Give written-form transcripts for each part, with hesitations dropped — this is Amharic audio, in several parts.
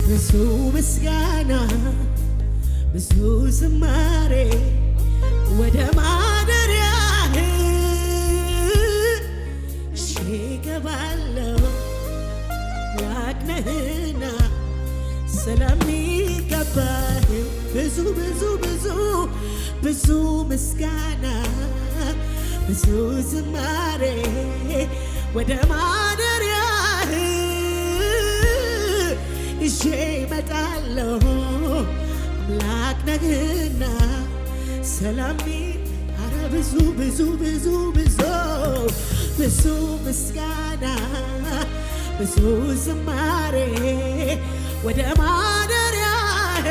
ብዙ ምስጋና ብዙ ዝማሬ ወደ ማደሪያህ እገባለሁ ላቅነህና ስለሚገባህ ብዙ ብዙ ብዙ ብዙ ምስጋና ብዙ ዝማሬ ወደ ማደሪያህ ይዤ እመጣለሁ አምላክ ነህና ሰላሚ አረ ብዙ ብዙ ብዙ ብዙ ብዙ ምስጋና ብዙ ዝማሬ ወደ ማደሪያህ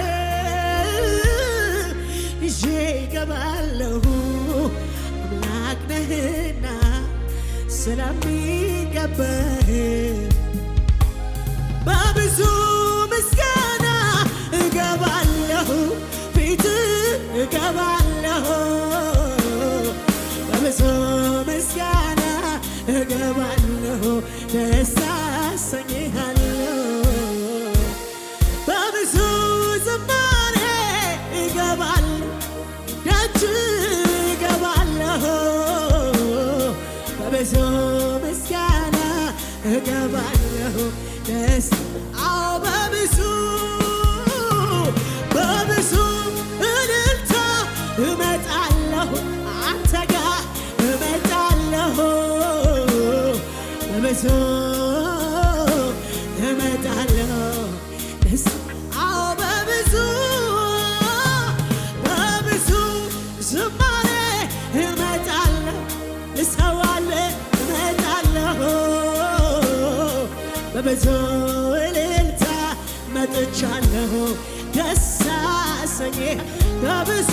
ይዤ እገባለሁ አምላክ ነህና ስለሚገባህ በብዙ ምስጋና እገባለሁ ፊት እገባለሁ በብዙ ምስጋና እገባለሁ ደስ አሰኝሃለሁ በብዙ ዝማሬ እገባለሁ ደጅ እገባለሁ በብዙ ምስጋና እገባለሁ ደስ አዎ በብዙ እልልታ እመጣለሁ አንተ ጋር እመጣለሁ በብዙ እመጣለሁ ደስ አዎ በብዙ ዝማሬ እመጣለሁ እሰዋለሁ እመጣለሁ በብዙ እልልታ መጥቻለሁ ደስ አሰኘህ በብዙ